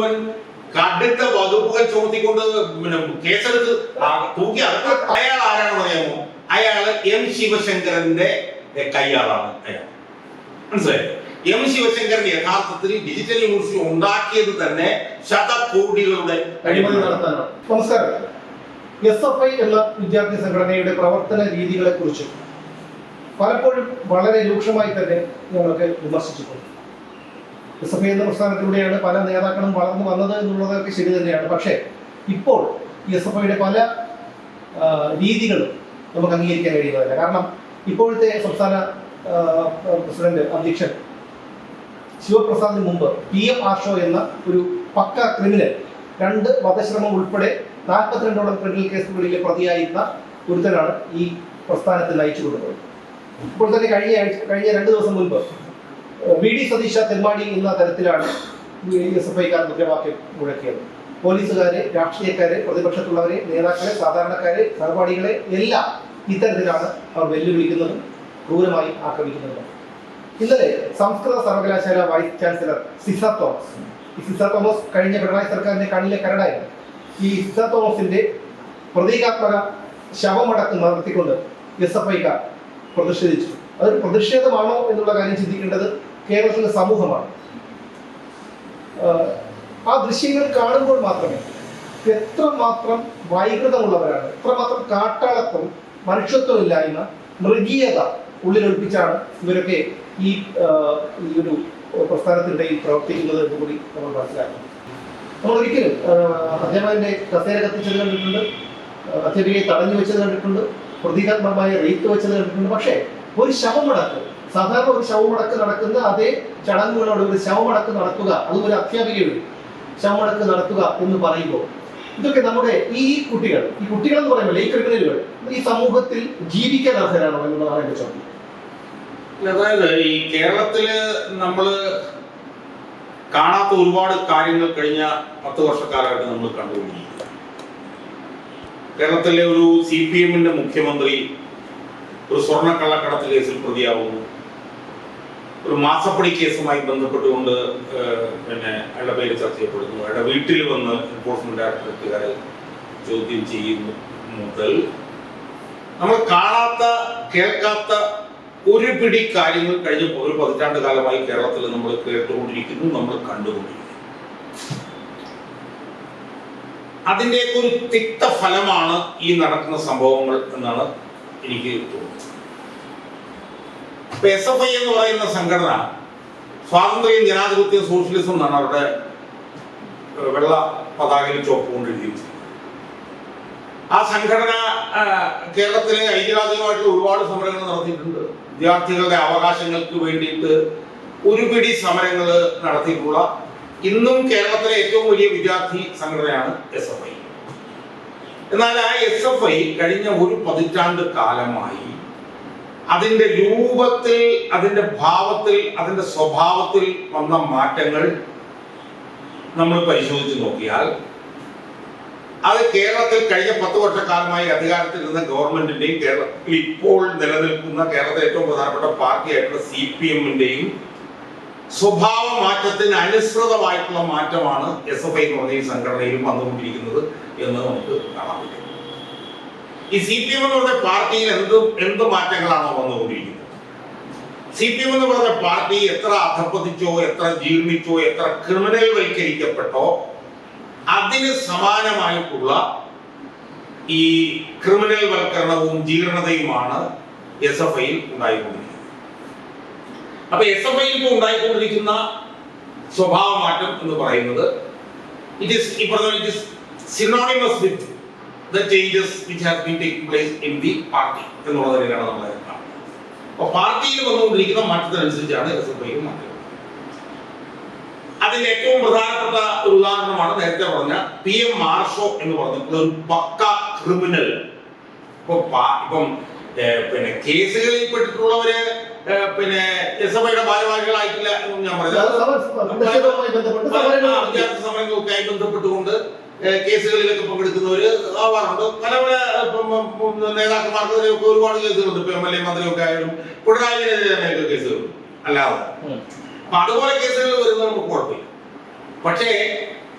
മുഴുവൻ കടുത്ത വകുപ്പുകൾ ചുമത്തിക്കൊണ്ട് കേസെടുത്ത് തൂക്കി അയാൾ ആരാണെന്ന് അറിയാമോ? അയാള് എം ശിവശങ്കരന്റെ കയ്യാളാണ് അയാൾ. മനസ്സിലായോ? എം ശിവശങ്കരൻ യഥാർത്ഥത്തിൽ ഡിജിറ്റൽ യൂണിവേഴ്സിറ്റി ഉണ്ടാക്കിയത് തന്നെ ശതകോടികളുടെ അഴിമതി നടത്താനാണ്. നമസ്കാരം. SFI എന്ന വിദ്യാർത്ഥി സംഘടനയുടെ പ്രവർത്തന രീതികളെ കുറിച്ച് പലപ്പോഴും വളരെ രൂക്ഷമായി തന്നെ ഞങ്ങൾക്ക് വിമർശിച്ചിട്ടുണ്ട്. SFI എന്ന പ്രസ്ഥാനത്തിലൂടെയാണ് പല നേതാക്കളും വളർന്നു വന്നത് എന്നുള്ളതൊക്കെ ശരി തന്നെയാണ്. പക്ഷേ ഇപ്പോൾ SFIയുടെ പല രീതികളും നമുക്ക് അംഗീകരിക്കാൻ കഴിയുന്നതല്ല. കാരണം ഇപ്പോഴത്തെ സംസ്ഥാന പ്രസിഡന്റ് അധ്യക്ഷൻ ശിവപ്രസാദിന് മുമ്പ് PM ആർഷോ എന്ന ഒരു പക്ക ക്രിമിനൽ 2 വധശ്രമം ഉൾപ്പെടെ 42ഓളം ക്രിമിനൽ കേസുകളിലെ പ്രതിയായിരുന്ന ഒരുത്തനാണ് ഈ പ്രസ്ഥാനത്തിൽ നയിച്ചു കൊണ്ടുപോയത്. ഇപ്പോൾ തന്നെ കഴിഞ്ഞ 2 ദിവസം മുൻപ് VD സതീശ തെമ്മാടി എന്ന തരത്തിലാണ് SFIക്കാർ മുദ്രാവാക്യം മുഴക്കിയത്. പോലീസുകാരെ, രാഷ്ട്രീയക്കാരെ, പ്രതിപക്ഷത്തുള്ളവരെ, നേതാക്കളെ, സാധാരണക്കാരെ, സഹപാഠികളെ എല്ലാം ഇത്തരത്തിലാണ് അവർ വെല്ലുവിളിക്കുന്നതും ക്രൂരമായി ആക്രമിക്കുന്നതും. ഇന്നലെ സംസ്കൃത സർവകലാശാല വൈസ് ചാൻസലർ സിസ തോമസ് കഴിഞ്ഞ പിണറായി സർക്കാരിന്റെ കണ്ണിലെ കരടായിരുന്നു. ഈ സിസ തോമസിന്റെ പ്രതീകാത്മക ശവമടക്കം നടത്തിക്കൊണ്ട് SFIക്കാർ പ്രതിഷേധിച്ചു. അതൊരു പ്രതിഷേധമാണോ എന്നുള്ള കാര്യം ചിന്തിക്കേണ്ടത് കേരളത്തിലെ സമൂഹമാണ്. ആ ദൃശ്യങ്ങൾ കാണുമ്പോൾ മാത്രമേ എത്രമാത്രം വൈകൃതമുള്ളവരാണ്, എത്രമാത്രം കാട്ടാളത്വം, മനുഷ്യത്വമില്ലായ്മ, മൃഗീയത ഉള്ളിലൊളിപ്പിച്ചാണ് ഇവരൊക്കെ ഈ ഒരു പ്രസ്ഥാനത്തിനിടയിൽ പ്രവർത്തിക്കുന്നത് എന്ന് കൂടി നമ്മൾ മനസ്സിലാക്കണം. നമ്മൾ ഒരിക്കലും അധ്യാപകന്റെ കസേര കത്തിച്ചത് കണ്ടിട്ടുണ്ട്, അധ്യാപികയെ തടഞ്ഞു വെച്ചത് കണ്ടിട്ടുണ്ട്, പ്രതീകാത്മകമായ റേറ്റ് വെച്ചത് കണ്ടിട്ടുണ്ട്. പക്ഷേ ഒരു ശവമടക്ക്, സാധാരണ ഒരു ശവമടക്ക് നടക്കുന്ന അതേ ചടങ്ങുകളോട് ഒരു ശവമടക്ക് നടത്തുക, അതും ഒരു അധ്യാപികയുടെ ശവമടക്ക് നടത്തുക എന്ന് പറയുമ്പോൾ ഇതൊക്കെ നമ്മുടെ ഈ കുട്ടികൾ എന്ന് പറയുമ്പോൾ ഈ ക്രിമിനലുകൾ ഈ സമൂഹത്തിൽ ജീവിക്കാൻ അർഹരാണോ എന്നുള്ളതാണ് എന്റെ ചോദ്യം. അതായത് ഈ കേരളത്തില് നമ്മള് കാണാത്ത ഒരുപാട് കാര്യങ്ങൾ കഴിഞ്ഞ 10 വർഷക്കാലമായിട്ട് നമ്മൾ കണ്ടുകൊണ്ടിരിക്കുന്നു. കേരളത്തിലെ ഒരു CPMന്റെ മുഖ്യമന്ത്രി ഒരു സ്വർണ്ണക്കള്ളക്കടത്ത് കേസിൽ പ്രതിയാവുന്നു. ഒരു മാസപ്പടി കേസുമായി ബന്ധപ്പെട്ടുകൊണ്ട് അയാളുടെ പേര് ചർച്ച ചെയ്യപ്പെടുന്നു. അയാളുടെ വീട്ടിൽ വന്ന് എൻഫോഴ്സ്മെന്റ് ഡയറക്ടറേറ്റുകാരെ ചോദ്യം ചെയ്യുന്നു മുതൽ നമ്മൾ കാണാത്ത, കേൾക്കാത്ത ഒരു പിടി കാര്യങ്ങൾ കഴിഞ്ഞ ഒരു 15 കാലമായി കേരളത്തിൽ നമ്മൾ കേട്ടുകൊണ്ടിരിക്കുന്നു, നമ്മൾ കണ്ടുകൊണ്ടിരിക്കുന്നു. അതിൻ്റെയൊക്കെ ഒരു തിക്ത ഫലമാണ് ഈ നടക്കുന്ന സംഭവങ്ങൾ എന്നാണ് എനിക്ക് തോന്നുന്നത്. ഇപ്പൊ SFI എന്ന് പറയുന്ന സംഘടന സ്വാതന്ത്ര്യം, ജനാധിപത്യം, സോഷ്യലിസം എന്നാണ് അവരുടെ വെള്ള പതാകയിൽ ചുവപ്പ് കൊണ്ടിരിക്കുന്നത്. ആ സംഘടന കേരളത്തിലെ ഐതിഹാസികമായിട്ടുള്ള ഒരുപാട് സമരങ്ങൾ നടത്തിയിട്ടുണ്ട്. വിദ്യാർത്ഥികളുടെ അവകാശങ്ങൾക്ക് വേണ്ടിയിട്ട് ഒരു പിടി സമരങ്ങൾ നടത്തിയിട്ടുള്ള ഇന്നും കേരളത്തിലെ ഏറ്റവും വലിയ വിദ്യാർത്ഥി സംഘടനയാണ് SFI. എന്നാൽ ആ SFI കഴിഞ്ഞ ഒരു 15 കാലമായി അതിന്റെ രൂപത്തിൽ, അതിന്റെ ഭാവത്തിൽ, അതിന്റെ സ്വഭാവത്തിൽ വന്ന മാറ്റങ്ങൾ നമ്മൾ പരിശോധിച്ച് നോക്കിയാൽ അത് കേരളത്തിൽ കഴിഞ്ഞ 10 വർഷക്കാലമായി അധികാരത്തിൽ ഇരുന്ന ഗവൺമെന്റിന്റെയും കേരളത്തിൽ ഇപ്പോൾ നിലനിൽക്കുന്ന കേരളത്തിലെ ഏറ്റവും പ്രധാനപ്പെട്ട പാർട്ടിയായിട്ടുള്ള CPMന്റെയും സ്വഭാവ മാറ്റത്തിന് അനുസൃതമായിട്ടുള്ള മാറ്റമാണ് SFI എന്ന് പറഞ്ഞ ഈ സംഘടനയിലും വന്നുകൊണ്ടിരിക്കുന്നത് എന്ന് നമുക്ക് കാണാൻ പറ്റും. ഈ CPM എന്ന് പറഞ്ഞ പാർട്ടിയിൽ എന്ത് മാറ്റങ്ങളാണോ വന്നുകൊണ്ടിരിക്കുന്നത്? CPM എന്ന് പറഞ്ഞ പാർട്ടി എത്ര അധപ്പതിച്ചോ, എത്ര ജീർണിച്ചോ, എത്ര ക്രിമിനൽ വൽക്കരിക്കപ്പെട്ടോ അതിന് സമാനമായിട്ടുള്ള ഈ ക്രിമിനൽ വൽക്കരണവും ജീർണതയുമാണ് SFIയിൽ ഉണ്ടായിക്കൊണ്ടിരിക്കുന്നത്. അപ്പൊ SFIയിൽ ഇപ്പോൾ ഉണ്ടായിക്കൊണ്ടിരിക്കുന്ന സ്വഭാവ മാറ്റം എന്ന് പറയുന്നത് it is synonymous with the changes which have been taking place in the party എന്നുള്ളതിലാണ് നമ്മൾ കാണുന്നത്. അപ്പോൾ പാർട്ടിയിൽ വന്നുകൊണ്ടിരിക്കുന്ന മാറ്റത്തിനനുസരിച്ചാണ് SFIയിൽ മാറ്റം. അതിൽ ഏറ്റവും പ്രധാനപ്പെട്ട ഒരു ഉദാഹരണമാണ് നേരത്തെ പറഞ്ഞ PM ആർഷോ എന്ന് പറഞ്ഞിട്ടുള്ള ഒരു പക്ക ക്രിമിനൽ. ഇപ്പം കേസുകളിൽ പെട്ടിട്ടുള്ളവരെ SFIയുടെ ഭാരവാഹികളായിട്ടില്ല എന്നും ഞാൻ പറഞ്ഞത്. വിദ്യാർത്ഥി സമരങ്ങളുമായി ബന്ധപ്പെട്ടുകൊണ്ട് കേസുകളിലൊക്കെ പങ്കെടുക്കുന്നവര് ആവാറുണ്ട്. പല നേതാക്കന്മാർക്ക് ഒരുപാട് കേസുകളുണ്ട്. ഇപ്പൊ MLA മന്ത്രിയൊക്കെ ആയാലും പിണറായിക്കെതിരെ കേസുകളുണ്ട്. അല്ലാതെ അപ്പൊ അതുപോലെ കേസുകൾ വരുന്നത് നമുക്ക് കുഴപ്പമില്ല. പക്ഷേ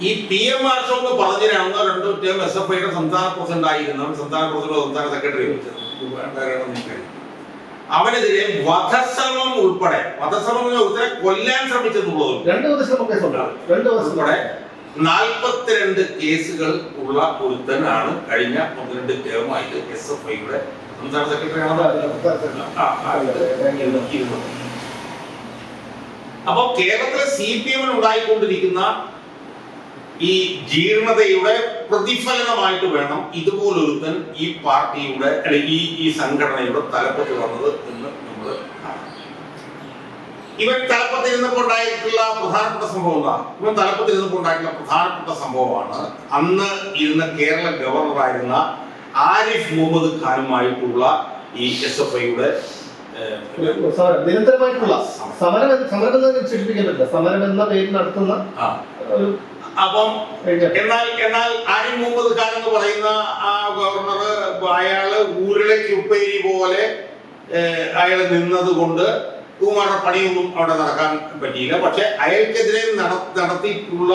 ഈ PM മാർഷോ എന്ന് പറഞ്ഞതിന് 1-2 ടേം SFIയുടെ സംസ്ഥാന പ്രസിഡന്റ് ആയിരുന്നവൻ, സംസ്ഥാന പ്രസിഡന്റ് സംസ്ഥാന സെക്രട്ടറി അവനെതിരെ വധശ്രമം ഉൾപ്പെടെ, വധശ്രമം ഉൾപ്പെടെ കൊല്ലാൻ ശ്രമിച്ചെന്നുള്ളതും ഉൾപ്പെടെ 42 കേസുകൾ ഉള്ള ഒരുത്തനാണ് കഴിഞ്ഞ 1-2 ടേമായിട്ട് SFIയുടെ സംസ്ഥാന സെക്രട്ടറി ആണ്. അപ്പൊ കേരളത്തിലെ CPM ഉണ്ടായിക്കൊണ്ടിരിക്കുന്ന ഈ ജീർണതയുടെ പ്രതിഫലനമായിട്ട് വേണം ഇതുപോലൊരുത്തൻ ഈ പാർട്ടിയുടെ അല്ലെങ്കിൽ ഈ സംഘടനയുടെ തലപ്പത്ത് വന്നത് എന്ന് നമ്മൾ കാണാം. ഇവൻ തലപ്പത്തിരുന്നപ്പോൾ ഉണ്ടായിട്ടുള്ള പ്രധാനപ്പെട്ട സംഭവം എന്താ? ഇവൻ തലപ്പത്തിരുന്നപ്പോൾ ഉണ്ടായിട്ടുള്ള പ്രധാനപ്പെട്ട സംഭവമാണ് അന്ന് ഇരുന്ന കേരള ഗവർണറായിരുന്ന ആരിഫ് മുഹമ്മദ് ഖാനുമായിട്ടുള്ള ഈ SFIയുടെ നിരന്തരമായിട്ടുള്ള സമരം എന്ന പേരിൽ നടത്തുന്ന. അപ്പം എന്നാൽ ആരിഫ് മുഹമ്മദ് ഖാൻ എന്ന് പറയുന്ന ആ ഗവർണർ അയാള് ഊരുളയ്ക്ക് ഉപ്പേരി പോലെ അയാൾ നിന്നത് കൊണ്ട് കുമാരുടെ പണിയൊന്നും അവിടെ നടക്കാൻ പറ്റിയില്ല. പക്ഷെ അയാൾക്കെതിരെ നടത്തിയിട്ടുള്ള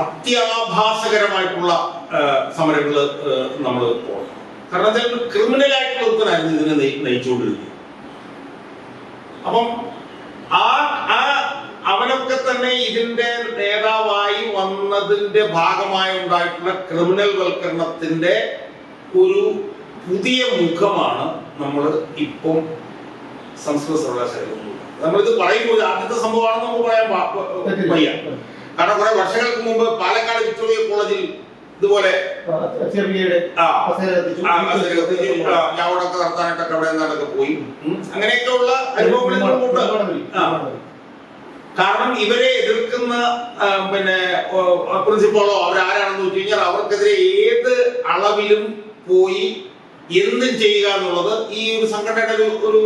അത്യാഭാസകരമായിട്ടുള്ള സമരങ്ങൾ നമ്മൾ പോകണം. കാരണം ക്രിമിനൽ ആയിട്ടുള്ള ഒരുത്തനായിരുന്നു ഇതിനെ നയിച്ചുകൊണ്ടിരുന്നത്. അപ്പം അവനൊക്കെ തന്നെ ഇതിന്റെ നേതാവായി വന്നതിന്റെ ഭാഗമായി ഉണ്ടായിട്ടുള്ള ക്രിമിനൽ വൽക്കരണത്തിന്റെ ഒരു പുതിയ മുഖമാണ് നമ്മൾ ഇപ്പം സംസ്കൃത സർവകലാശാലയിൽ. നമ്മളിത് പറയുമ്പോൾ ആദ്യത്തെ സംഭവമാണെന്ന് നമുക്ക് പറയാൻ വയ്യ. കാരണം കുറെ വർഷങ്ങൾക്ക് മുമ്പ് പാലക്കാട് വിക്ടോറിയ കോളേജിൽ ഇതുപോലെ ഞാവടൊക്കെ നടത്താനായിട്ടൊക്കെ അവിടെ നിന്നൊക്കെ പോയി. അങ്ങനെയൊക്കെ ഉള്ള അനുഭവങ്ങളുണ്ട്. കാരണം ഇവരെ എതിർക്കുന്ന പ്രിൻസിപ്പളോ അവരാരാണെന്ന് വെച്ച് കഴിഞ്ഞാൽ അവർക്കെതിരെ ഏത് അളവിലും പോയി എന്തും ചെയ്യുക എന്നുള്ളത് ഈ ഒരു സംഘടനയുടെ ഒരു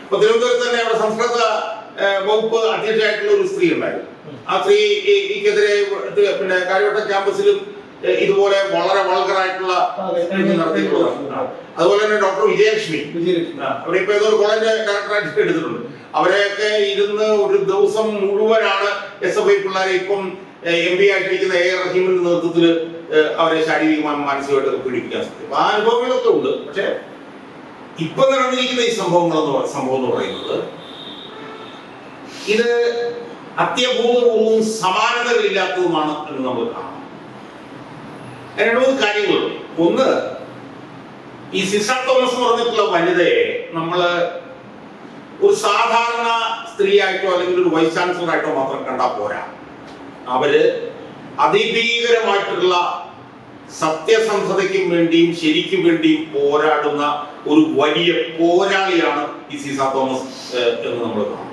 ഇപ്പൊ തിരുവനന്തപുരത്ത് തന്നെ അവിടെ സംസ്കൃത വകുപ്പ് അധ്യക്ഷയായിട്ടുള്ള ഒരു സ്ത്രീ ഉണ്ടായിരുന്നു. ആ സ്ത്രീക്കെതിരെ കാര്യവട്ട ക്യാമ്പസിലും ഇതുപോലെ വളരെ വൾഗറായിട്ടുള്ള നടത്തിയിട്ടുള്ളതാണ്. അതുപോലെ തന്നെ ഡോക്ടർ വിജയലക്ഷ്മി അവിടെ ഇപ്പൊ ഏതോ ഒരു കോളേജ് ഡയറക്ടറായിട്ട് എടുത്തിട്ടുണ്ട്. അവരെയൊക്കെ ഇരുന്ന് ഒരു ദിവസം മുഴുവനാണ് SFI പിള്ളേരെ ഇപ്പം MP ആയിട്ടിരിക്കുന്ന AR റഹീമിന്റെ നേതൃത്വത്തിൽ അവരെ ശാരീരികമായും മാനസികമായിട്ടൊക്കെ പീഡിപ്പിക്കാൻ സാധിക്കും. ആ അനുഭവങ്ങളൊക്കെ ഉണ്ട്. പക്ഷെ ഇപ്പൊ നടന്നിരിക്കുന്ന ഈ സംഭവം എന്ന് പറയുന്നത് ഇത് അത്യപൂർവവും സമാനതകളില്ലാത്തതുമാണ് എന്ന് നമ്മൾ കാണാം. 2-3 കാര്യങ്ങളുണ്ട്. ഒന്ന്, ഈ സിസ്റ്റ തോമസ് എന്ന് പറഞ്ഞിട്ടുള്ള വനിതയെ നമ്മള് ഒരു സാധാരണ സ്ത്രീയായിട്ടോ അല്ലെങ്കിൽ ഒരു വൈസ് ചാൻസലറായിട്ടോ മാത്രം കണ്ടാൽ പോരാ. അവര് അതിഭീകരമായിട്ടുള്ള സത്യസന്ധതയ്ക്കും വേണ്ടിയും ശരിക്കും വേണ്ടിയും പോരാടുന്ന ഒരു വലിയ പോരാളിയാണ് ഈ സിസ്റ്റ തോമസ് എന്ന് നമ്മൾ കാണും.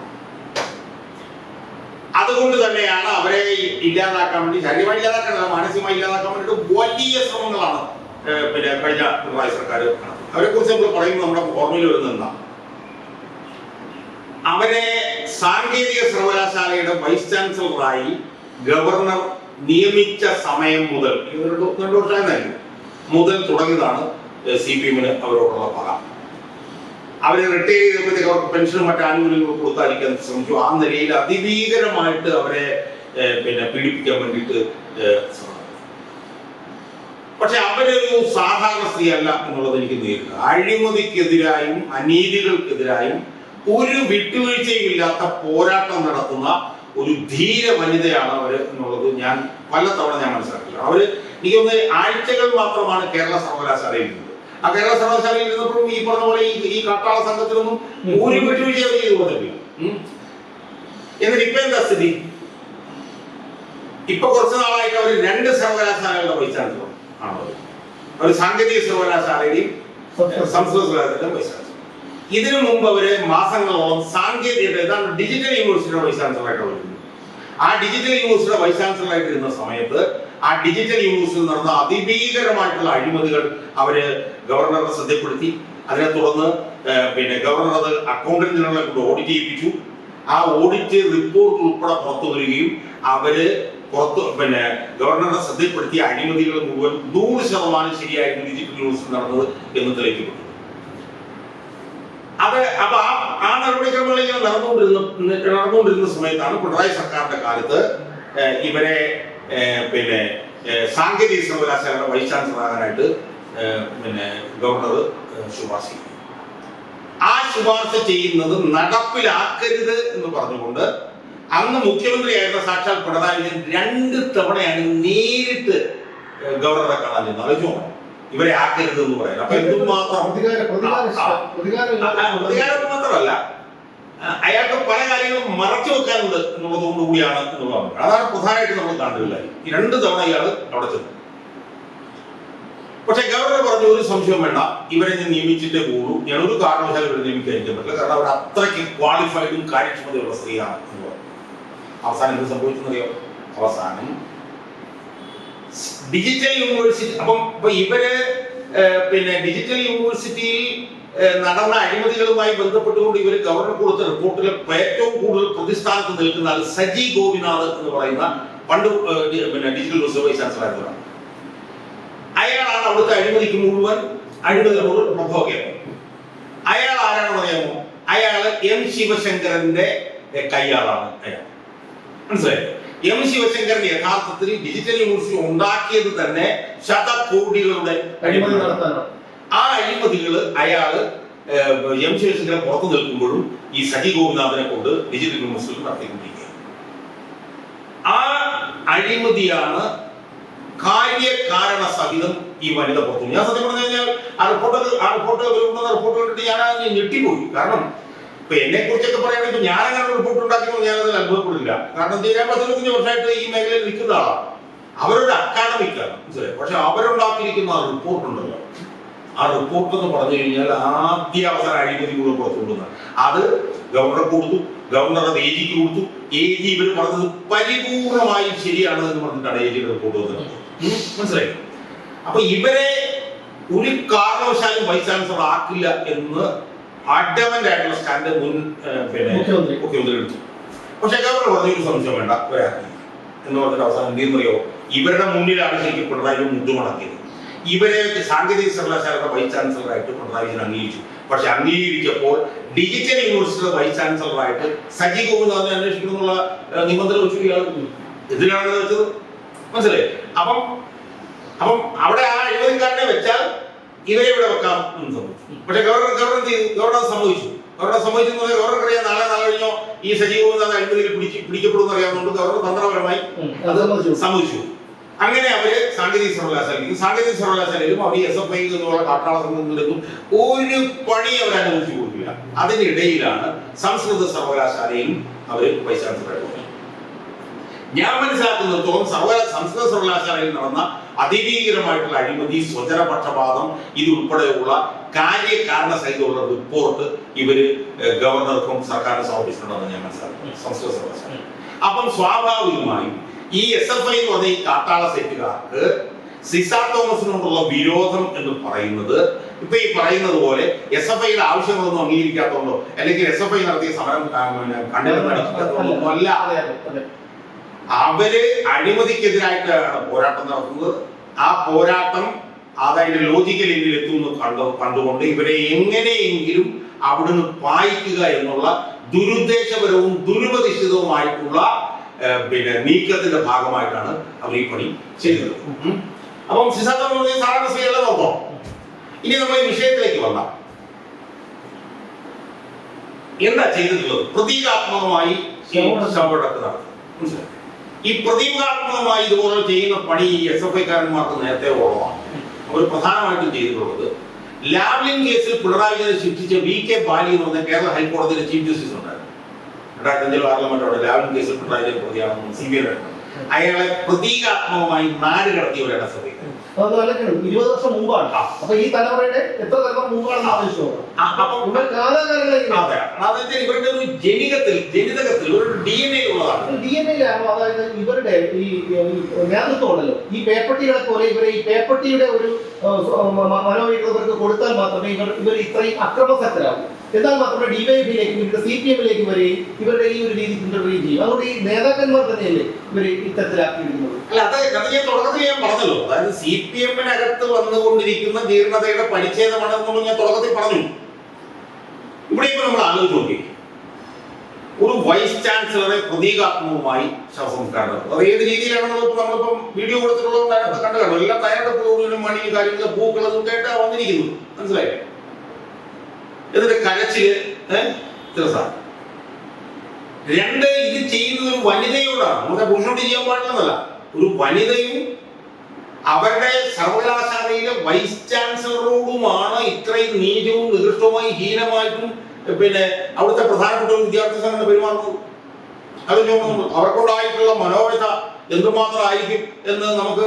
അതുകൊണ്ട് തന്നെയാണ് അവരെ ഇല്ലാതാക്കാൻ വേണ്ടി, ശരീരമായി ഇല്ലാതാക്കാൻ, മാനസികമായി ഇല്ലാതാക്കാൻ വേണ്ടിയിട്ട് വലിയ ശ്രമങ്ങളാണ് കഴിഞ്ഞ പിണറായി സർക്കാർ നടത്തുന്നത്. അവരെ കുറിച്ച് നമ്മൾ പറയുമ്പോൾ നമ്മുടെ ഓർമ്മയിൽ വരുന്നത് എന്താ? അവരെ സാങ്കേതിക സർവകലാശാലയുടെ വൈസ് ചാൻസലറായി ഗവർണർ നിയമിച്ച സമയം മുതൽ 2 വർഷമായിരുന്നു മുതൽ തുടങ്ങിയതാണ് CPM-ന് അവരോടുള്ള പക. അവരെ റിട്ടയർ ചെയ്തപ്പോഴത്തേക്ക് അവർക്ക് പെൻഷനും മറ്റു ആനുകൂല്യങ്ങളും കൊടുത്തായിരിക്കാൻ ശ്രമിച്ചു. ആ നിലയിൽ അതിഭീകരമായിട്ട് അവരെ പീഡിപ്പിക്കാൻ വേണ്ടിയിട്ട് ശ്രമിച്ചു. പക്ഷെ അവരൊരു സാധാരണ സ്ത്രീ അല്ല എന്നുള്ളത് എനിക്ക് നേരിടുക. അഴിമതിക്കെതിരായും അനീതികൾക്കെതിരായും ഒരു വിട്ടുവീഴ്ചയും ഇല്ലാത്ത പോരാട്ടം നടത്തുന്ന ഒരു ധീര വനിതയാണ് അവര് എന്നുള്ളത് ഞാൻ പലതവണ മനസ്സിലാക്കില്ല. അവര് എനിക്കൊന്ന് ആഴ്ചകൾ മാത്രമാണ് കേരള സർവകലാശാലയിൽ ഇരുന്നത്. ആ കേരള സർവകലാശാലയിൽ ഇരുന്നപ്പോഴും ഈ പറഞ്ഞ പോലെ ഈ കാട്ടാള സംഘത്തിലൊന്നും ഒരു വിട്ടുവീഴ്ച അവർ ചെയ്തു കൊടുത്തിട്ടില്ല. എന്നിട്ട് ഇപ്പൊ എന്താ സ്ഥിതി? ഇപ്പൊ കുറച്ചു നാളായിട്ട് അവർ 2 സർവകലാശാലകളുടെ വൈസ് ചാൻസലർ ആണ്. അവർ സാങ്കേതിക സർവകലാശാലയുടെയും സംസ്കൃത സർവകലാശാലയുടെയും വൈസ് ചാൻസലർ. ഇതിനു മുമ്പ് അവര് മാസങ്ങളോളം ഡിജിറ്റൽ യൂണിവേഴ്സിറ്റിയുടെ വൈസ് ചാൻസലറായിട്ട് വരുന്നത്. ആ ഡിജിറ്റൽ യൂണിവേഴ്സിറ്റിയുടെ വൈസ് ചാൻസലറായിട്ട് ഇരുന്ന സമയത്ത് ആ ഡിജിറ്റൽ യൂണിവേഴ്സിറ്റിയിൽ നടന്ന അതിഭീകരമായിട്ടുള്ള അഴിമതികൾ അവര് ഗവർണറെ ശ്രദ്ധപ്പെടുത്തി. അതിനെ തുടർന്ന് ഗവർണർ അത് അക്കൗണ്ടന്റ് ജനറലെ കൊണ്ട് ഓഡിറ്റ് ചെയ്യിപ്പിച്ചു. ആ ഓഡിറ്റ് റിപ്പോർട്ട് ഉൾപ്പെടെ പുറത്തു വരികയും അവര് ഗവർണറെ ശ്രദ്ധപ്പെടുത്തിയ അഴിമതികൾ മുഴുവൻ 100% ശരിയായിരുന്നു ഡിജിറ്റൽ യൂണിവേഴ്സിറ്റി നടന്നത് എന്ന് തെളിയിക്കപ്പെട്ടു. അത് അപ്പൊ ആ നടപടിക്രമങ്ങൾ ഇങ്ങനെ നടന്നുകൊണ്ടിരുന്ന സമയത്താണ് പിണറായി സർക്കാരിന്റെ കാലത്ത് ഇവരെ പിന്നെ സാങ്കേതിക സർവകലാശാലയുടെ വൈസ് ചാൻസലറാകാനായിട്ട് ഗവർണർ ശുപാർശ ചെയ്തു. ആ ശുപാർശ ചെയ്യുന്നത് നടപ്പിലാക്കരുത് എന്ന് പറഞ്ഞുകൊണ്ട് അന്ന് മുഖ്യമന്ത്രിയായിരുന്ന സാക്ഷാൽ പിണറായി വിജയൻ 2 തവണയാണ് നേരിട്ട് ഗവർണറെ കാണാൻ ചെന്നത്. ആലോചിച്ചോ, ഇവരെ ആക്കരുത് എന്ന് പറയുന്നത്. അപ്പൊ എന്തുമാത്രം പ്രതികാരം മാത്രമല്ല, അയാൾക്ക് പല കാര്യങ്ങളും മറച്ചു വെക്കാനുണ്ട് എന്നുള്ളതുകൊണ്ട് കൂടിയാണ് എന്നുള്ളതാണ്. അതാണ് പ്രധാനമായിട്ട് നമ്മൾ കാണുന്നില്ല. ഈ 2 തവണ ഇയാൾ അവിടെ ചെന്നു. പക്ഷെ ഗവർണർ പറഞ്ഞു, ഒരു സംശയം വേണ്ട, ഇവരെ ഞാൻ നിയമിച്ചിട്ടേ പോകുള്ളൂ, ഞാൻ ഒരു കാരണവശാലും ഇവരെ നിയമിക്കാതിരിക്കാൻ പറ്റില്ല, കാരണം അവർ അത്രയ്ക്ക് ക്വാളിഫൈഡും കാര്യക്ഷമതയുള്ള സ്ത്രീയാണ് എന്ന് പറഞ്ഞു. അവസാനം എന്ത് സംഭവിച്ചെന്നറിയോ? അവസാനം ഡിജിറ്റൽ യൂണിവേഴ്സിറ്റി, അപ്പൊ ഇവര് ഡിജിറ്റൽ യൂണിവേഴ്സിറ്റിയിൽ നടന്ന അഴിമതികളുമായി ബന്ധപ്പെട്ടുകൊണ്ട് ഇവർ ഗവർണർ കൊടുത്ത റിപ്പോർട്ടിൽ ഏറ്റവും കൂടുതൽ പ്രതിസ്ഥാനത്ത് നിൽക്കുന്ന ആൾ സജി ഗോപിനാഥ് എന്ന് പറയുന്ന പണ്ട് ഡിജിറ്റൽ യൂണിവേഴ്സിറ്റി വൈസ് ചാൻസലർ ആയിരുന്നതാണ്. അയാളാണ് അവിടുത്തെ അഴിമതിക്ക് മുഴുവൻ പ്രഭോഗം. അയാൾ ആരാണെന്ന് അറിയാമോ? അയാള് എം ശിവശങ്കരന്റെ കയ്യാളാണ് അയാൾ. മനസ്സിലായോ? എം ശിവശങ്കരൻ യഥാർത്ഥത്തിൽ ഡിജിറ്റൽ യൂണിവേഴ്സിറ്റി ഉണ്ടാക്കിയത് തന്നെ ശതകോടികളുടെ അഴിമതി നടത്താനാണ്. ആ അഴിമതികൾ അയാള് എം ശിവശങ്കരൻ പുറത്തു നിൽക്കുമ്പോഴും ഈ സജി ഗോപിനാഥനെ കൊണ്ട് ഡിജിറ്റൽ യൂണിവേഴ്സിറ്റി നടത്തിക്കൊണ്ടിരിക്കുക. ആ അഴിമതിയാണ് കാര്യകാരണ സഹിതം ഈ വനിത പുറത്തു. ഞാൻ സത്യം പറഞ്ഞു കഴിഞ്ഞാൽ ആ റിപ്പോർട്ട് കണ്ടിട്ട് ഞാൻ ഞെട്ടിപ്പോയി. കാരണം ഇപ്പൊ എന്നെ കുറിച്ചൊക്കെ പറയുകയാണെങ്കിൽ ഞാൻ അങ്ങനെ റിപ്പോർട്ട് ഉണ്ടാക്കിയപ്പോൾ ഞാൻ അതിൽ അത്ഭുതപ്പെടില്ല. കാരണം 10-15 വർഷമായിട്ട് ഈ മേഖലയിൽ നിൽക്കുന്ന ആളാണ്. അവരുടെ അക്കാഡമിക്കാണ്, മനസ്സിലായി. പക്ഷെ അവരുണ്ടാക്കിയിരിക്കുന്ന ആ റിപ്പോർട്ട് ഉണ്ടല്ലോ, ആ റിപ്പോർട്ട് എന്ന് പറഞ്ഞു കഴിഞ്ഞാൽ ആദ്യ അവസാനം അഴിമതി മുഴുവൻ പുറത്തുകൊണ്ടുവന്നത്. അത് ഗവർണർ കൊടുത്തു, ഗവർണർ എ ജിക്ക് കൊടുത്തു. എ ജി ഇവർ പറഞ്ഞത് പരിപൂർണമായും ശരിയാണ് എന്ന് പറഞ്ഞിട്ടാണ് എ ജിയുടെ റിപ്പോർട്ട് വന്നത്. മനസ്സിലായി. അപ്പൊ ഇവരെ ഒരു കാരണവശാലും വൈസ് ചാൻസലർ ആക്കില്ല എന്ന് അഡമന്റ് ആയിട്ടുള്ള സ്റ്റാൻഡ് മുഖ്യമന്ത്രി എടുത്തു. പക്ഷെ ഗവർണർ പറഞ്ഞ ഒരു സംശയം വേണ്ട, ഇവരെ ആക്കി എന്ന് പറഞ്ഞിട്ട് അവസാനം എന്തെന്നറിയോ? ഇവരുടെ മുന്നിലാണ് ശരിക്കും പിണറായി മുട്ടുമടക്കിയത്. ഇവരെ സാങ്കേതിക സർവകലാശാലയുടെ വൈസ് ചാൻസലറായിട്ട് പിണറായി വിജയൻ അംഗീകരിച്ചു. പക്ഷെ അംഗീകരിച്ചപ്പോൾ ഡിജിറ്റൽ യൂണിവേഴ്സിറ്റിയുടെ വൈസ് ചാൻസലറായിട്ട് സജി ഗോപിനാഥിനെ അന്വേഷിക്കണമെന്നുള്ള നിബന്ധന വെച്ചു. ഇയാൾ എന്തിനാണെന്ന് വെച്ചത്? മനസ്സിലായി. അപ്പം അവിടെ ആ അഴിമതിക്കാരനെ വെച്ചാൽ ഇവരെ ഇവിടെ വെക്കാം എന്ന് സംഭവിച്ചു. പക്ഷെ ഗവർണർ സമ്മതിച്ചു. ഗവർണർക്ക് അറിയാം നാളെ കഴിഞ്ഞോ ഈ സജി ഗോപിനാഥ് അഴിമതിയിൽ പിടിക്കപ്പെടുമെന്ന് അറിയാവുന്നതുകൊണ്ട് ഗവർണർ തന്ത്രപരമായി അത് സമ്മതിച്ചു. അങ്ങനെ അവര് സാങ്കേതിക സർവകലാശാലയിലും അവർ SFI എന്നുള്ള കാട്ടാള സംഘങ്ങളിലും ഒരു പണി അവർ അനുവദിച്ചു കൊടുക്കില്ല. അതിനിടയിലാണ് സംസ്കൃത സർവകലാശാലയിലും അവർ വൈസ് ചാൻസലറായിട്ട്. ഞാൻ മനസ്സിലാക്കുന്നിടത്തോളം സംസ്കൃത സർവകലാശാലയിൽ നടന്ന അതിഭീകരമായിട്ടുള്ള അഴിമതി, സ്വജനപക്ഷപാതം, ഇതുൾപ്പെടെയുള്ള കാര്യകാരണ സഹിതമുള്ള റിപ്പോർട്ട് ഇവര് ഗവർണർക്കും സർക്കാരിന് സമർപ്പിച്ചിട്ടുണ്ടെന്ന് ഞാൻ മനസ്സിലാക്കുന്നു, സംസ്കൃത സർവകലാശാല. അപ്പം സ്വാഭാവികമായും ഈ SFI എന്ന് പറഞ്ഞ ഈ കാട്ടാള സെറ്റുകാർക്ക് സിസ തോമസിനോടുള്ള വിരോധം എന്ന് പറയുന്നത് ഇപ്പൊ ഈ പറയുന്നത് പോലെ SFIയുടെ ആവശ്യങ്ങളൊന്നും അംഗീകരിക്കാത്തതുകൊണ്ടോ അല്ലെങ്കിൽ SFI നടത്തിയ സമരം കണ്ടെത്തുന്നതോ അല്ല. അവര് അഴിമതിക്കെതിരായിട്ടാണ് പോരാട്ടം നടത്തുന്നത്. ആ പോരാട്ടം അതായത് ലോജിക്കൽ എങ്കിൽ എത്തുമെന്ന് കണ്ടുകൊണ്ട് ഇവരെ എങ്ങനെയെങ്കിലും അവിടുന്ന് പായിക്കുക എന്നുള്ള ദുരുദ്ദേശപരവും ദുരുപദിഷ്ഠിതവുമായിട്ടുള്ള നീക്കത്തിന്റെ ഭാഗമായിട്ടാണ് അവർ ഈ പണി ചെയ്തത്. അപ്പം സാധാരണ സ്ത്രീകളെ നോക്കാം. ഇനി നമ്മൾ ഈ വിഷയത്തിലേക്ക് വന്നാം. എന്താ ചെയ്തിട്ടുള്ളത്? പ്രതീകാത്മകമായി മനസ്സിലായി. ഈ പ്രതീകാത്മകമായി ഇതുപോലെ ചെയ്യുന്ന പണി SFIക്കാരന്മാർക്ക് നേരത്തെ ഉള്ളതാണ്. അവർ പ്രധാനമായിട്ടും ചെയ്തിട്ടുള്ളത് ലാവ്ലിൻ കേസിൽ പിണറായി വിജയനെ ശിക്ഷിച്ച VK ബാലി എന്ന് പറഞ്ഞ കേരള ഹൈക്കോടതിയിലെ ചീഫ് ജസ്റ്റിസ് ഉണ്ടായിരുന്നു. 2005 പാർലമെന്റോടെ ലാവ്ലിൻ കേസിൽ പിണറായി വിജയൻ പ്രതിയാണെന്ന് CBI അയാളെ പ്രതീകാത്മകമായി നാട് കടത്തിയവരാണ് SFI. 20 വർഷം മുമ്പാണ്. അപ്പൊ ഈ തലമുറയുടെ എത്ര തലമുറ മുമ്പാണെന്ന് ആലോചിച്ചു. ഇവരുടെ ഒരു ജനിതകത്തിൽ ഒരു DNA ഉള്ളതാണ്. DNA-യിലാണോ? അതായത് ഇവരുടെ ഈ നേതൃത്വം ഉണ്ടല്ലോ, ഈ പേപ്പട്ടികളെ പോലെ ഇവരെ ഈ പേപ്പട്ടിയുടെ ഒരു മനോവൈകൃതർക്ക് കൊടുത്താൽ മാത്രമേ ഇവർ ഇത്രയും അക്രമസക്തരാകും. എന്നാൽ മാത്രമേ DYFIയിലേക്കും ഇവരുടെ CPM-ിലേക്കും വരികയും ഇവരുടെ ഈ ഒരു രീതി പിന്തുടരുകയും ചെയ്യും. അതുകൊണ്ട് ഈ നേതാക്കന്മാർ തന്നെയല്ലേ ഇവർ ഇത്തരത്തിലാക്കിയിരിക്കുന്നത്. അല്ല, അത് ഞാൻ തുടക്കത്തിൽ ഞാൻ പറഞ്ഞല്ലോ. അതായത് CPM-നകത്ത് വന്നുകൊണ്ടിരിക്കുന്ന ജീർണതയുടെ പരിച്ഛേദമാണെന്നുള്ള ഞാൻ തുടക്കത്തിൽ പറഞ്ഞു. ഇവിടെ ഇപ്പൊ നമ്മൾ ആലോചിച്ച് നോക്കി, ഒരു വൈസ് ചാൻസലറെ പ്രതീകാത്മകമായി ശവസംസ്കാരം അത് ഏത് രീതിയിലാണെന്ന് നമ്മളിപ്പം വീഡിയോ കൊടുത്തിട്ടുള്ളത് കണ്ടു കാണും. എല്ലാം തയ്യാറെടുപ്പുകളും മണി കാര്യങ്ങൾ പൂക്കളതും കേട്ടാ വന്നിരിക്കുന്നു, മനസ്സിലായില്ലേ? എന്നിട്ട് കരച്ചില് രണ്ട്, ഇത് ചെയ്യുന്നത് ഒരു വനിതയോടാണ്. നമ്മുടെ പുരുഷനോട് ചെയ്യാൻ പാടില്ലെന്നല്ല, ഒരു വനിതയും അവരുടെ സർവകലാശാലയിലെ വൈസ് ചാൻസലറോടുമാണ് ഇത്രയും നീചവും നികൃഷ്ടവുമായി ഹീനമായിട്ടും പിന്നെ അവിടുത്തെ പ്രധാനപ്പെട്ട ഒരു വിദ്യാർത്ഥി സംഘടന പെരുമാറുന്നത്. അത് അവർക്കുണ്ടായിട്ടുള്ള മനോവ്യത എന്തുമാത്രം ആയിരിക്കും എന്ന് നമുക്ക്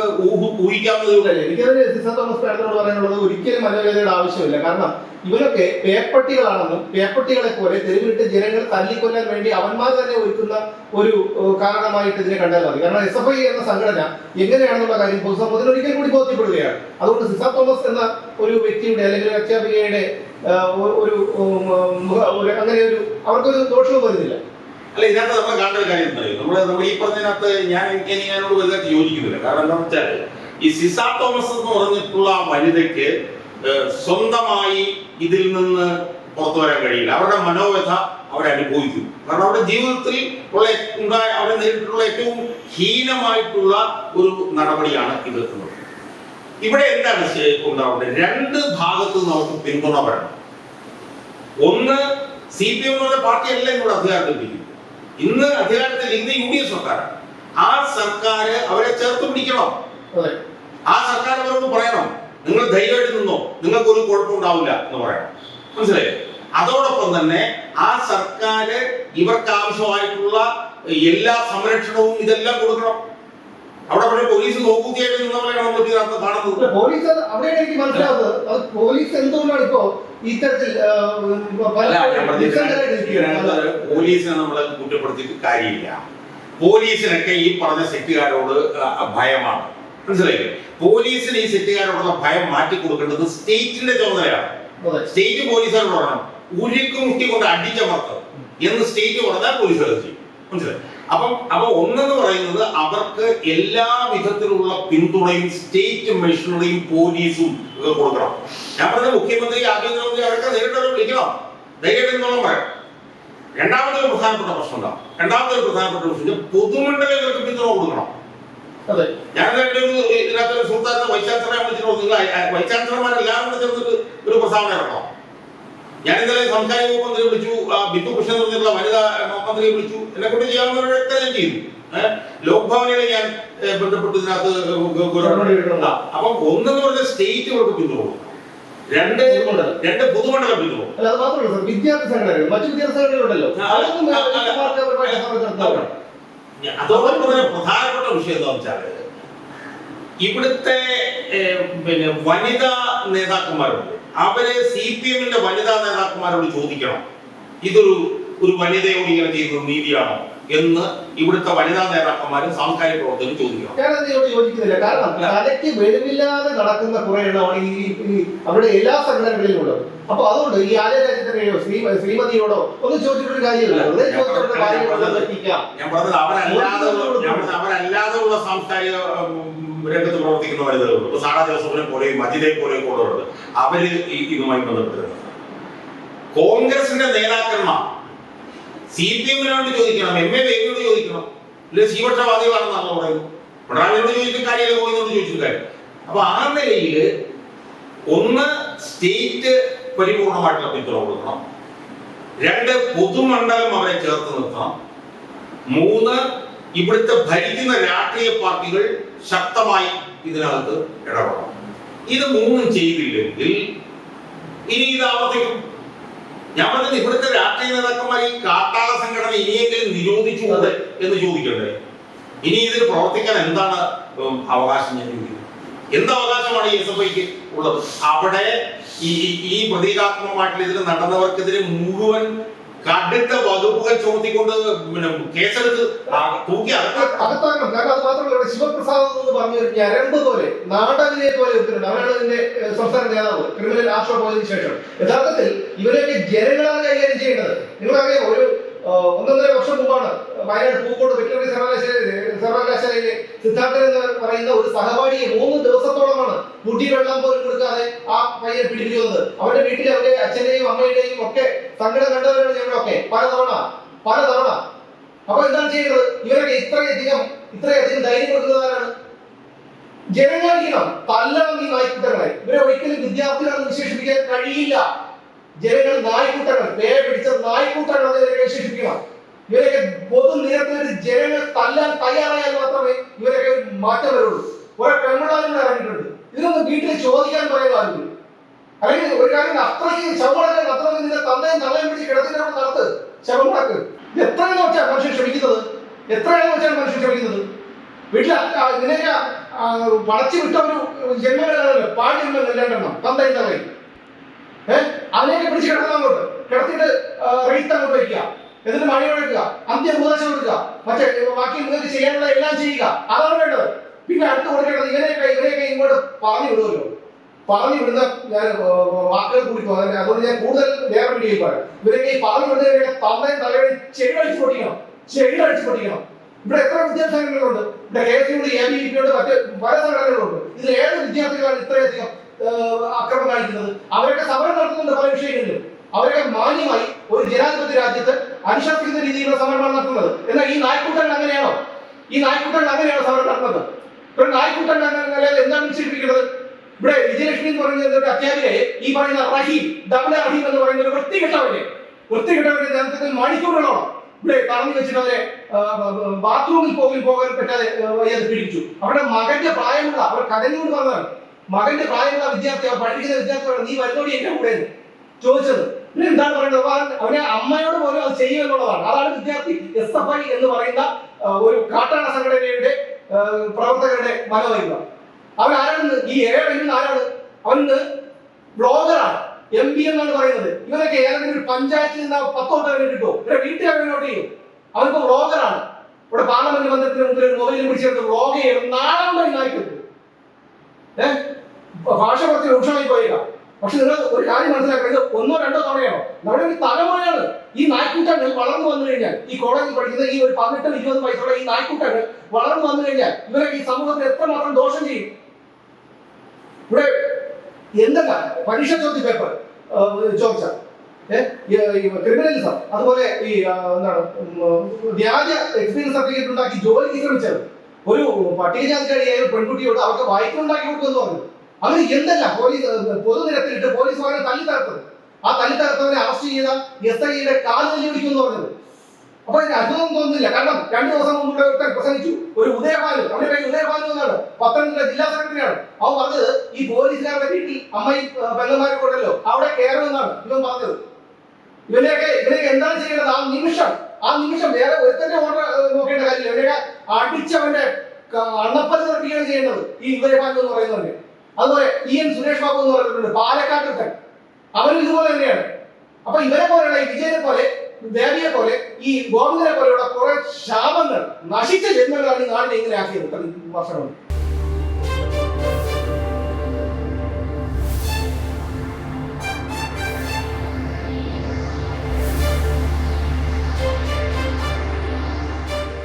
ഊഹിക്കാവുന്നതേ. എനിക്കത് സിസ തോമസ് മാഡത്തിനോട് പറയാനുള്ളത് ഒരിക്കലും മനോവേദനയുടെ ആവശ്യമില്ല. കാരണം ഇവരൊക്കെ പേപ്പട്ടികളാണെന്നും പേപ്പട്ടികളെ പോലെ തെരുവിലിട്ട് ജനങ്ങൾ തല്ലിക്കൊല്ലാൻ വേണ്ടി അവന്മാർ തന്നെ ഒരുക്കുന്ന ഒരു കാരണമായിട്ട് ഇതിനെ കണ്ടാൽ മതി. കാരണം SFI എന്ന സംഘടന എങ്ങനെയാണെന്നുള്ള കാര്യം പൊതുസമൂഹത്തിന് ഒരിക്കൽ കൂടി ബോധ്യപ്പെടുകയാണ്. അതുകൊണ്ട് സിസ തോമസ് എന്ന ഒരു വ്യക്തിയുടെ അല്ലെങ്കിൽ അധ്യാപികയുടെ ഒരു അങ്ങനെ ഒരു അവർക്കൊരു ദോഷവും വരുന്നില്ല. അല്ല, ഇതിനകത്ത് നമ്മൾ കാണേണ്ട ഒരു കാര്യം എന്തായാലും നമ്മൾ ഈ പറഞ്ഞതിനകത്ത് ഞാനോട് വലുതായിട്ട് യോജിക്കുന്നില്ല. കാരണം എന്താണെന്ന് വെച്ചാൽ ഈ സിസ തോമസ് എന്ന് പറഞ്ഞിട്ടുള്ള വനിതയ്ക്ക് സ്വന്തമായി ഇതിൽ നിന്ന് പുറത്തു വരാൻ കഴിയില്ല. അവരുടെ മനോവ്യഥ അവരനുഭവിക്കും. കാരണം അവരുടെ ജീവിതത്തിൽ അവരെ നേരിട്ടുള്ള ഏറ്റവും ഹീനമായിട്ടുള്ള ഒരു നടപടിയാണ് ഇത് എന്നുള്ളത്. ഇവിടെ എന്താണ് ഉണ്ടാവേണ്ടത്? രണ്ട് ഭാഗത്തു നിന്ന് അവർക്ക് പിന്തുണ വരണം. ഒന്ന്, CPM എന്ന് പറഞ്ഞ പാർട്ടിയല്ല ഇവിടെ അധികാരത്തിലിരിക്കുന്നത്. ഇന്ന് അധികാരത്തിൽ UDF സർക്കാരാണ്. ആ സർക്കാർ അവരെ ചേർത്ത് പിടിക്കണം. ആ സർക്കാർ അവരോട് പറയണം, നിങ്ങൾ ധൈര്യമായിട്ട് നിന്നോ, നിങ്ങൾക്ക് ഒരു കുഴപ്പമുണ്ടാവില്ല എന്ന് പറയണം, മനസ്സിലായോ? അതോടൊപ്പം തന്നെ ആ സർക്കാർ ഇവർക്ക് ആവശ്യമായിട്ടുള്ള എല്ലാ സംരക്ഷണവും ഇതെല്ലാം കൊടുക്കണം. അവിടെ പക്ഷേ പോലീസ് നോക്കൂത്തിയായിട്ട് നിന്നവരെയാണ് നമ്മൾ കാണുന്നത്. പോലീസ് അവിടെയാണ് എനിക്ക് മനസ്സിലാവുന്നത്. പോലീസ് എന്തുകൊണ്ടാണ് ഇപ്പോ ഇത്തരത്തിൽ പോലീസിനെ നമ്മൾ കുറ്റപ്പെടുത്തിയിട്ട് കാര്യമില്ല. പോലീസിനൊക്കെ ഈ പറഞ്ഞ സെറ്റുകാരോട് ഭയമാണ്, മനസ്സിലായില്ലേ? പോലീസിന് ഈ സെറ്റുകാരോടുള്ള ഭയം മാറ്റി കൊടുക്കേണ്ടത് സ്റ്റേറ്റിന്റെ ചുമതലയാണ്. സ്റ്റേറ്റ് പോലീസുകാരോട് പറയണം, ഉരുക്ക് മുട്ടി കൊണ്ട് അടിച്ചമർത്തും എന്ന് സ്റ്റേറ്റ് പറഞ്ഞാൽ പോലീസുകാർ ചെയ്യും, മനസ്സിലായി? അപ്പൊ ഒന്നെന്ന് പറയുന്നത് അവർക്ക് എല്ലാ വിധത്തിലുള്ള പിന്തുണയും സ്റ്റേറ്റ് മെഷീനറിയും പോലീസും കൊടുക്കണം. ഞാൻ പറഞ്ഞ മുഖ്യമന്ത്രി, ആഭ്യന്തരമന്ത്രി അവരൊക്കെ നേരിട്ട് വിളിക്കണം, ധൈര്യമായിട്ട് നിന്നോളം പറയാം. രണ്ടാമത്തെ ഒരു പ്രധാനപ്പെട്ട പ്രശ്നം എന്താ? പൊതുമണ്ഡലം ഇവർക്ക് പിന്തുണ കൊടുക്കണം. ഞാൻ ഇതിനകത്ത് ഒരു സുഹൃത്താത്ത വൈസ് ചാൻസലറെ വിളിച്ചിട്ട് നിങ്ങൾ വൈസ് ചാൻസലർമാരെല്ലാം കൂടെ ചേർന്നിട്ട് ഒരു പ്രസ്താവന ഇറക്കണം. ഞാൻ ഇന്നലെ സാംസ്കാരിക വകുപ്പ് മന്ത്രിയെ വിളിച്ചു, ബിന്ദു കൃഷ്ണൻ എന്ന് പറഞ്ഞിട്ടുള്ള വനിതാ മന്ത്രിയെ വിളിച്ചു. എന്നെ കൊണ്ട് ചെയ്യാവുന്നവരൊക്കെ ഞാൻ ചെയ്തു. ലോക്ഭവനിലെ ഞാൻ ബന്ധപ്പെട്ട് ഇതിനകത്ത് അപ്പം ഒന്നെന്ന് പറഞ്ഞ സ്റ്റേറ്റ് ഇവർക്ക് പിന്തുണ കൊടുക്കണം. രണ്ട് പൊതുമണ്ഡലം പിന്തുണ. വിദ്യാർത്ഥി സംഘടനകൾ, മറ്റു വിദ്യാർത്ഥി സംഘടനകളുണ്ടല്ലോ, അതോടൊപ്പം തന്നെ പ്രധാനപ്പെട്ട വിഷയം എന്താണെന്ന് വെച്ചാല് ഇവിടുത്തെ പിന്നെ വനിതാ നേതാക്കന്മാരുണ്ട്. അവര് CPM-ന്റെ വനിതാ നേതാക്കന്മാരോട് ചോദിക്കണം, ഒരു വനിതയോട് ഇങ്ങനെ ചെയ്യുന്നത് നീതിയാണോ എന്ന് ഇവിടുത്തെ വനിതാ നേതാക്കന്മാരും സാംസ്കാരിക പ്രവർത്തകരും ചോദിക്കണം. ഞാനത് യോജിക്കുന്നില്ല. കാരണം തലയ്ക്ക് വെളിവില്ലാതെ നടക്കുന്ന കുറെ എണ്ണമാണ് ഈ അവരുടെ എല്ലാ സംഘടനകളിലും ഉള്ളത്. അപ്പൊ അതുകൊണ്ട് ഈ ആര്യരാജ്യത്തിനെയോ ശ്രീമതിയോടോ ഒന്നും ചോദിച്ചിട്ടൊരു കാര്യമില്ല. ഞാൻ പറഞ്ഞത് അവരല്ലാതെ ഉള്ള സാംസ്കാരിക രംഗത്ത് പ്രവർത്തിക്കുന്ന വനിതകളുണ്ട്. ഇപ്പൊ സാറാ ജോസഫിനെ പോലെയും മജിദയെ പോലെയും ഉള്ളവരുണ്ട്. അവര് ഇതുമായി ബന്ധപ്പെട്ടിരുന്നത് കോൺഗ്രസിന്റെ നേതാക്കന്മാർ CPM-നോട് ചോദിക്കണം, MA ബേബിയോട് ചോദിക്കണം, ഇല്ല ശീവക്ഷവാദികളാണെന്നാണല്ലോ പറയുന്നത്. പിണറായിയോട് ചോദിച്ചിട്ട് കാര്യമില്ല, പോയിന്നോട് ചോദിച്ചിട്ട് കാര്യം. അപ്പൊ ആ നിലയിൽ ഒന്ന്, സ്റ്റേറ്റ് പരിപൂർണമായിട്ടുള്ള പിന്തുണ കൊടുക്കണം. രണ്ട്, പൊതുമണ്ഡലം അവരെ ചേർത്ത് നിർത്തണം. മൂന്ന്, ഇവിടുത്തെ ഭരിക്കുന്ന രാഷ്ട്രീയ പാർട്ടികൾ ശക്തമായി ഇതിനകത്ത് ഇടപെടണം. ഇത് മൂന്നും ചെയ്തില്ലെങ്കിൽ ഇനി ഇത് ആവർത്തിക്കും. ഞാൻ പറഞ്ഞത് ഇവിടുത്തെ രാഷ്ട്രീയ നേതാക്കന്മാർ ഈ കാട്ടാള സംഘടന ഇനിയെങ്കിലും നിരോധിച്ചുകൂടെ എന്ന് ചോദിക്കണ്ടേ? ഇനി ഇതിൽ പ്രവർത്തിക്കാൻ എന്താണ് അവകാശം? ഞാൻ ചോദിക്കുന്നത്, എന്ത് അവകാശമാണ് ഈ SFIക്ക് ഉള്ളത്? അവിടെ ഈ പ്രതീകാത്മകമായിട്ടുള്ള ഇതിൽ നടന്നവർക്കെതിരെ മുഴുവൻ കടുത്ത വകുപ്പുകൾ ചുമത്തിക്കൊണ്ട് കേസെടുത്ത് തൂക്കി അകത്താക്കണം. കാരണം അത് മാത്രമല്ല, ശിവപ്രസാദ് എന്ന് പറഞ്ഞ ഒരു ഞരമ്പ് പോലെ നാടകനെ പോലെ എടുത്തിട്ടുണ്ട്. അവരാണ് ഇതിന്റെ സംസ്ഥാന നേതാവ്. ക്രിമിനൽ ആശ്വാ പോയതിനു ശേഷം യഥാർത്ഥത്തിൽ ഇവരെയൊക്കെ ജനങ്ങളാണ് കൈകാര്യം ചെയ്യേണ്ടത്. നിങ്ങളറിയാം, ഒരു 1.5 വർഷം മുമ്പാണ് വയനാട് പൂക്കോട് വെറ്ററിനറി സർവകലാശാലയിലെ സിദ്ധാർത്ഥൻ എന്ന് പറയുന്ന ഒരു സഹപാഠിയെ 3 ദിവസത്തോളമാണ് കുടിവെള്ളം പോലും കൊടുക്കാതെ ആ പയ്യൻ പിടിപ്പിക്കുന്നത്. അവരുടെ വീട്ടിൽ അവരുടെ അച്ഛന്റെയും അമ്മയുടെയും ഒക്കെ സങ്കടം കണ്ടവരാണ് ഞങ്ങളൊക്കെ പലതവണ. അപ്പൊ എന്താണ് ചെയ്യുന്നത്? ഇവരൊക്കെ ഇത്രയധികം ധൈര്യം കൊടുക്കുന്നവരാണ്. ജനങ്ങളിക്കണം തല്ലണം ഈ നായ്ക്കൂട്ടങ്ങളെ. ഇവരെ ഒരിക്കലും വിദ്യാർത്ഥികളെന്ന് വിശേഷിപ്പിക്കാൻ കഴിയില്ല. ജനങ്ങൾ നായ്ക്കൂട്ടങ്ങൾ, പിടിച്ച നായ്ക്കൂട്ടങ്ങൾ ഇവരെ വിശേഷിപ്പിക്കണം. ഇവരൊക്കെ പൊതുനിരത്തിൽ ജനങ്ങൾ തല്ലാൻ തയ്യാറായാൽ മാത്രമേ ഇവരൊക്കെ മാറ്റം വരുള്ളൂ. കുറെ പെൺപിള്ളാരും ഇറങ്ങിയിട്ടുണ്ട്. ഇതിനൊന്നും വീട്ടിൽ ചോദിക്കാൻ പറയുന്ന ആരും അല്ലെങ്കിൽ ഒരു കാര്യം അത്രയ്ക്ക് ശവമടക്കാൻ അത്രയ്ക്ക് നിന്റെ തന്തയും തള്ളയും പിടിച്ച് കിടത്തിന്റെ നടത്ത് ശവമടക്ക്. എത്രയെന്ന് വെച്ചാൽ മനുഷ്യൻ ക്ഷമിക്കുന്നത്? വീട്ടിൽ നിനക്ക് വളച്ചു വിട്ട ഒരു ജന്മങ്ങളാണല്ലോ, പാടിയുണ്ടല്ലോ 2 എണ്ണം തന്തയും തള്ളയും. അതിനെയൊക്കെ പിടിച്ച് കിടന്നങ്ങോട്ട് കിടത്തിയിട്ട് റീത്ത് അങ്ങോട്ട് വയ്ക്കുക, എന്നിട്ട് മണി കൊടുക്കുക, അന്ത്യം ഉപദേശം കൊടുക്കുക, മറ്റേ ബാക്കി നിങ്ങൾക്ക് ചെയ്യാനുള്ള എല്ലാം ചെയ്യുക. അതാണ് വേണ്ടത്. പിന്നെ അടുത്ത് കൊടുക്കേണ്ടത് ഇവരെയൊക്കെ ഇങ്ങോട്ട് പറഞ്ഞു വിടുമല്ലോ. പറഞ്ഞു വിടുന്ന ഞാൻ വാക്കുകൾ കൂടി തോന്നുന്നത്. അതുകൊണ്ട് ഞാൻ കൂടുതൽ വേറെ വീഡിയോയിൽ പറയാം. ഇവരൊക്കെ ഈ പറഞ്ഞു വിടുന്നവരെ തന്തയും തലയും ചെടിയടിച്ച് പൊട്ടിക്കണം. ഇവിടെ എത്ര വിദ്യാസംഘടനകളുണ്ട്? ഇവിടെ KSUണ്ട്, ABVP മറ്റ് പല സംഘടനകളുണ്ട്. ഇതിൽ ഏത് വിദ്യാർത്ഥികളാണ് ഇത്രയധികം അക്രമം കാണിക്കുന്നത്? അവരൊക്കെ സമരം നടത്തുന്നുണ്ട് പല വിഷയങ്ങളിലും. അവരൊക്കെ മാന്യമായി ഒരു ജനാധിപത്യ രാജ്യത്ത് അനുശാസിക്കുന്ന രീതിയിലുള്ള സമരമാണ് നടത്തുന്നത്. എന്നാൽ ഈ നായ്ക്കൂട്ടങ്ങൾ അങ്ങനെയാണോ സമരം നടത്തുന്നത്? ഒരു നായ്ക്കൂട്ടങ്ങൾ എന്താണ് വിശേഷിപ്പിക്കുന്നത്? ഇവിടെ വിജയലക്ഷ്മി എന്ന് പറയുന്ന ഒരു അധ്യാപികയെ ഈ പറയുന്ന റഹീം എന്ന് പറയുന്ന ഒരു വൃത്തികെട്ടവന്റെ നേതൃത്വത്തിൽ മണിക്കൂറുകളോളം ഇവിടെ തടഞ്ഞു വെച്ചിട്ട് അവരെ ബാത്റൂമിൽ പോകാൻ പറ്റാതെ പീഡിപ്പിച്ചു. അവരുടെ മകന്റെ പ്രായമുള്ള, അവർ കരഞ്ഞുകൊണ്ട് പറഞ്ഞതാണ്, മകന്റെ പ്രായമുള്ള വിദ്യാർത്ഥി, അവർ പഠിക്കുന്ന വിദ്യാർത്ഥിയോട് നീ വരുന്നോടി എന്റെ കൂടെ ചോദിച്ചത്. പിന്നെ എന്താണ് പറയുന്നത്? അവനെ അമ്മയോട് പോലും അത് ചെയ്യുമെന്നുള്ളതാണ്. അതാണ് വിദ്യാർത്ഥി SFI എന്ന് പറയുന്ന ഒരു കാട്ടാള സംഘടനയുടെ പ്രവർത്തകരുടെ മനോവൈര്യം. അവൻ ആരാണെന്ന് ഈ ആരാണ്? അവന് ബ്ലോഗറാണ്, MP എന്നാണ് പറയുന്നത്. ഇവരൊക്കെ ഏതെങ്കിലും ഒരു പഞ്ചായത്തിൽ നിന്ന് 10 വോട്ട് കിട്ടുമോ? ഇവരെ വീട്ടുകാരെ നോട്ട് ചെയ്യും. അവനിപ്പോ ബ്ലോഗറാണ്. ഇവിടെ പാർലമെന്റ് ബന്ധത്തിന് മുമ്പിൽ ഒരു മൊബൈലിൽ പിടിച്ചെടുത്ത് വ്ളോഗ് ചെയ്യണം. നാളെ നായിക്കത്ത് ഭാഷ കുറച്ച് രൂക്ഷമായി പോയില്ല. പക്ഷെ നിങ്ങൾ ഒരു കാര്യം മനസ്സിലാക്കുന്നത് 1 2 തവണയാണോ? നമ്മുടെ ഒരു തലമുറയാണ് ഈ നായ്ക്കൂട്ടങ്ങൾ വളർന്നു വന്നു കഴിഞ്ഞാൽ, ഈ കോളേജിൽ പഠിക്കുന്ന ഈ ഒരു 18-20 വയസ്സുള്ള ഈ നായ്ക്കൂട്ടങ്ങൾ വളർന്നു വന്നു കഴിഞ്ഞാൽ ഇവരൊക്കെ ഈ സമൂഹത്തിന് എത്രമാത്രം ദോഷം ചെയ്യും? ഇവിടെ എന്തെല്ലാം പരീക്ഷ ചോദ്യ പേപ്പർ ചോദിച്ച ക്രിമിനലിസം, അതുപോലെ ഈ എന്താണ് വ്യാജ എക്സ്പീരിയൻസ് സർട്ടിഫിക്കറ്റ് ഉണ്ടാക്കി ജോലിക്ക് ശ്രമിച്ചത് ഒരു പട്ടികജാതിക്കാരിയായ പെൺകുട്ടിയോട് അവർക്ക് വായ്പുണ്ടാക്കി കൊടുക്കുമെന്ന് പറഞ്ഞു. അങ്ങനെ എന്തെല്ലാം പൊതുനിരത്തിലിട്ട് പോലീസ് അവരെ തല്ലിത്തകർത്തത്. ആ തല്ലിത്തകർത്തവരെ അറസ്റ്റ് ചെയ്ത SI കാല് തല്ലി പിടിക്കുമെന്ന് പറഞ്ഞത്. അപ്പൊ അതിന് അത്ഭുതം തോന്നുന്നില്ല. കാരണം 2 ദിവസം മുമ്പ് ഇവിടെ പ്രസംഗിച്ചു ഒരു ഉദയഭാനു, അവന്റെ പേര് ഉദയഭാനു എന്നാണ്, പത്തനംതിട്ട ജില്ലാ സെക്രട്ടറിയാണ്. അവൻ പറഞ്ഞത് ഈ പോലീസുകാരുടെ വീട്ടിൽ അമ്മയും പെണ്ണന്മാരും കൊണ്ടല്ലോ അവിടെ കയറുമെന്നാണ് ഇവൻ പറഞ്ഞത്. ഇവരെയൊക്കെ എന്താണ് ചെയ്യേണ്ടത്? ആ നിമിഷം വേറെ ഒരുത്തന്റെ ഓർഡർ നോക്കേണ്ട കാര്യമില്ല. ഇവരെയൊക്കെ അടിച്ചവന്റെ അണ്ണപ്പല് നിർത്തിയാണ് ചെയ്യേണ്ടത് ഈ ഉദയഭാനു എന്ന് പറയുന്നവന്റെ. അതുപോലെ EN സുരേഷ് ബാബു എന്ന് പറഞ്ഞിട്ടുണ്ട്, പാലക്കാട്ടത്തെ, അവനും ഇതുപോലെ തന്നെയാണ്. അപ്പൊ ഇവരെ പോലെയുള്ള ഈ വിജയനെ പോലെ, ദേവിയെ പോലെ, ഈ ഗോവിന്ദനെ പോലെയുള്ള കുറെ ശാപങ്ങൾ, നശിച്ച ജന്മങ്ങളാണ് ഈ നാടിനെ ഇങ്ങനെ ആക്കിയത് 30 വർഷങ്ങൾ.